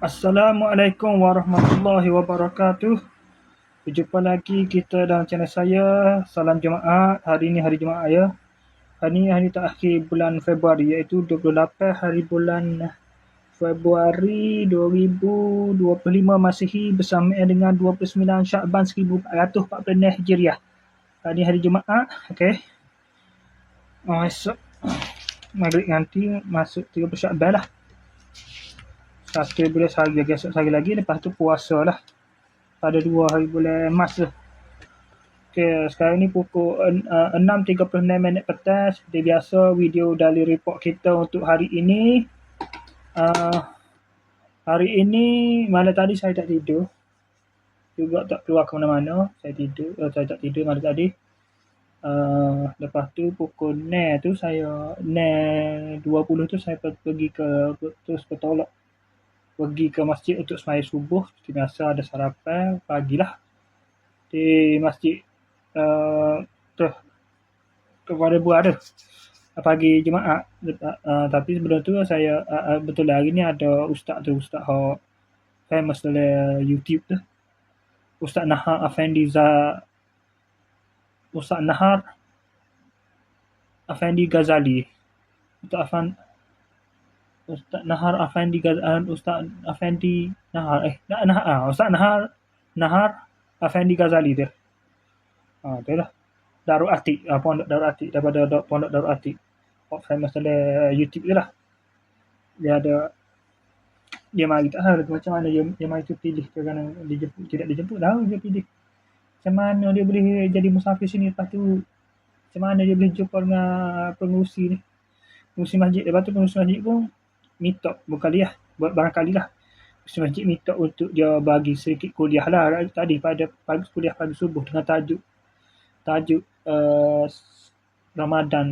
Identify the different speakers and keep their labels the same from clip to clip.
Speaker 1: Assalamualaikum warahmatullahi wabarakatuh. Berjumpa lagi kita dalam channel saya. Salam Jumaat. Hari ini hari Jumaat ya. Hari ini hari terakhir bulan Februari, iaitu 28 hari bulan Februari 2025 Masihi bersama dengan 29 Syakban 1440 Hijriah. Hari ini hari Jumaat. Okey. Esok maghrib nanti masuk 30 Syakban lah. Satu bulan sehari lagi, esok sehari lagi. Lepas tu puasa lah. Pada 2 hari bulan Mac tu. Okay, sekarang ni pukul 6.36 petang. Seperti biasa, video dari report kita untuk hari ini. Hari ini, malam tadi saya tak tidur. Juga tak keluar ke mana-mana. Saya tak tidur malam tadi. Lepas tu pukul 6 tu saya 6.20 tu saya pergi ke terus bertolak. Pergi ke masjid untuk sembahyang subuh. Seperti biasa ada sarapan pagilah di masjid kepada buah tu pagi Jumaat. Tapi sebelum tu saya betul lah hari ni ada ustaz famous dalam YouTube tu, Ustaz Nahar Afendi Ghazali. Ustaz Nahar Afendi Ghazali tu. Tu lah. Darul Atik, Pondok Darul Atik, daripada Pondok Darul Atik. Famous dalam YouTube je lah. Dia mari tak tahu macam mana dia mari tu pilih ke kerana tidak dijemput, tahu dia pilih. Macam mana dia boleh jadi musafir sini, lepas tu macam mana dia boleh jumpa dengan pengurusi ni. Pengurusi masjid, lepas tu pengurusi masjid pun minta barangkali lah. Pengurusi masjid minta untuk dia bagi sedikit kuliah lah tadi pada kuliah pagi subuh dengan tajuk Ramadan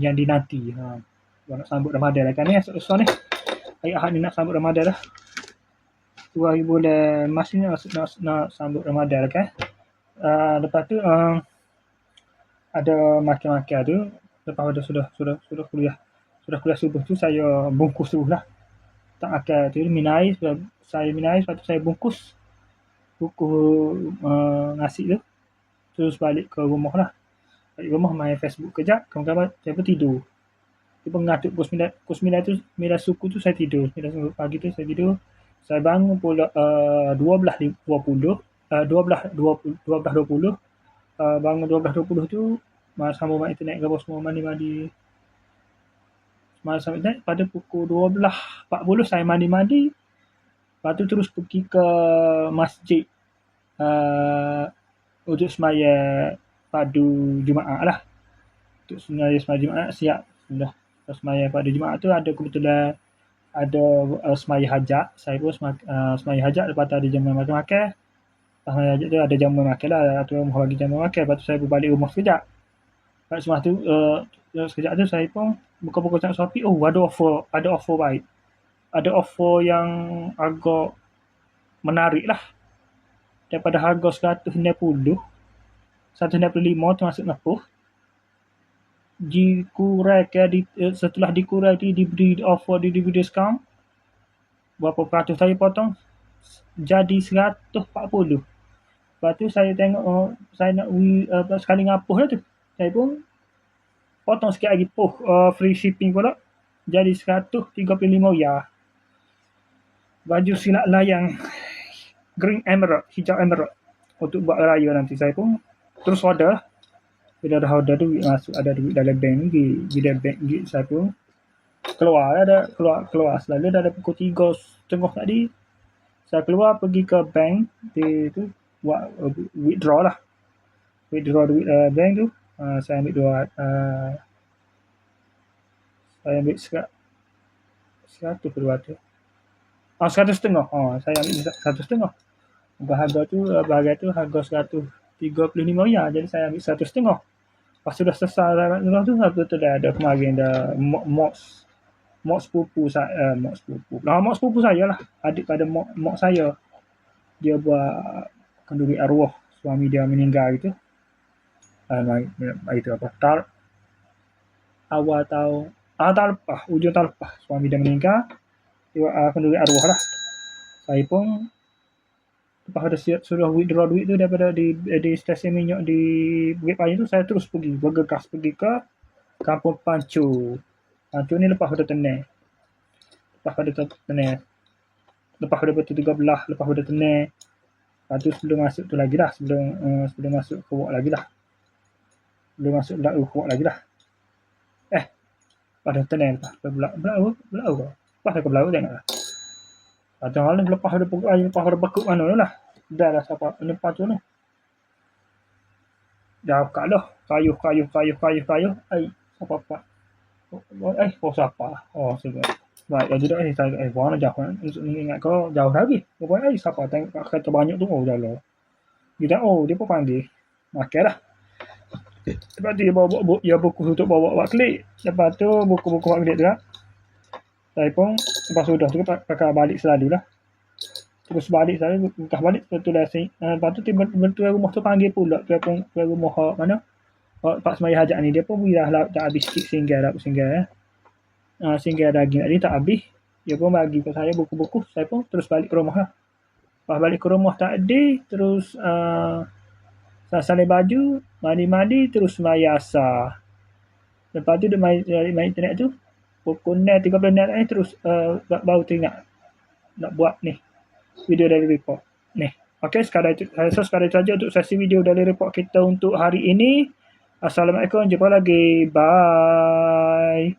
Speaker 1: yang dinanti. Nak sambut Ramadan lah kan ni, esok ni. Hari Ahad ni nak sambut Ramadan lah. 2 hari bulan Mac ni nak sambut Ramadan lah kan. Lepas tu ada makan-makan tu. Lepas sudah kuliah subuh tu saya bungkus dulu lah. Tak makan tu minum air. Saya minum air, lepas tu saya bungkus nasi tu. Terus balik ke rumah lah. Balik rumah main Facebook kejap. Kemudian saya pun tidur. Dia pun mengatuk pukul 9 tu, 9 suku tu saya tidur. 9 suku pagi tu saya tidur. Saya bangun pula 12.20. Bangun 12.20 tu, sambung mak internet ke semua mandi. Sambung internet, pada pukul 12.40 saya mandi. Lepas tu terus pergi ke masjid untuk sembahyang padu Jumaat lah. Untuk sembahyang Jumaat siap sudah. Sembahyang pada Jumaat tu ada kebetulan ada sembahyang hajat. Saya pun sembahyang hajat, lepas tu ada jamuan makan-makan. Sembahyang hajat tu ada jamuan makan lah, atau rumah bagi jamuan makan. Lepas tu saya berbalik rumah sekejap. Lepas rumah tu sekejap tu saya pun buka-buka tengok Shopee. Ada offer baik. Ada offer yang agak menarik lah. Daripada harga 190, 195 termasuk ngepuh. Setelah dikurangi, diberi offer, diberi diskaun. Berapa peratus saya potong? Jadi 140. Lepas tu saya tengok, saya nak sekali ngapuh lah tu. Saya pun potong sikit lagi free shipping pula. Jadi 135 ya. Baju silat layang green emerald, hijau emerald untuk buat raya nanti. Saya pun terus order. Bila dah order duit masuk, ada duit dalam bank ni. Bila bank ni saya pun keluar selalu dah ada pukul 3.30 tadi. Saya keluar pergi ke bank tu buat withdraw duit bank tu. Saya ambil duit saya ambil 100 kedua tu. 100.5. Saya ambil 100.5. Harga tu harga 135 ya. Jadi saya ambil 100.5. Pas sudah selesai tu betul dah ada kemarin dah mak sepupu saya lah. Adik pada mak saya. Dia buat kenduri arwah suami dia meninggal gitu. Itu apa? Ujung tahun lepas suami dia meninggal. Dia kenduri arwah lah. Saya pun lepas ada suruh withdraw duit tu daripada di stesen minyak di Bukit Payung tu, saya terus bergegas pergi ke Kampung Pancu. Pancu ni lepas pada Tenang. Lepas pada Tenang. Lepas pada Batu 13, lepas pada Tenang. Lepas tu sebelum masuk tu lagi dah. Sebelum masuk ke Wak lagi dah. Sebelum masuk Belau ke Wak lagi dah. Pada Tenang lepas. Belau ke? Lepas ke Belau tengok lah. Lepas tu lepas ada pokok air, lepas ada bekuk mana tu lah. Dah lah siapa lepas tu ni. Dah buka dah. Kayuh. Apa. Siapa? Sebab. Baik, jadi saya buang jauh untuk ingat kau jauh lagi. Rupanya siapa tengok kereta banyak tu, jalan. Dia dia pun panggil. Makan dah. Lepas tu dia buku untuk bawa klik. Lepas tu buku-buku buat klik tu lah. Saya pun lepas sudah tu pakai balik selalu lah. Terus balik saya buka balik betul lah sini. Lepas tu tiba-tiba tuan rumah tu panggil pula tuan rumah mana? Pak Semaya Hajat ni dia pun lah tak habis sikit singgah singgah daging ni tak habis. Dia pun bagi ke saya buku-buku. Saya pun terus balik ke rumah lah. Lepas balik ke rumah tak ada, terus salin baju, mandi terus semaya asar. Lepas tu dia main internet tu. Pukul 13 ni terus baru teringat nak buat ni video daily report ni. Okey, sekadar itu saja untuk sesi video daily report kita untuk hari ini. Assalamualaikum, jumpa lagi, bye.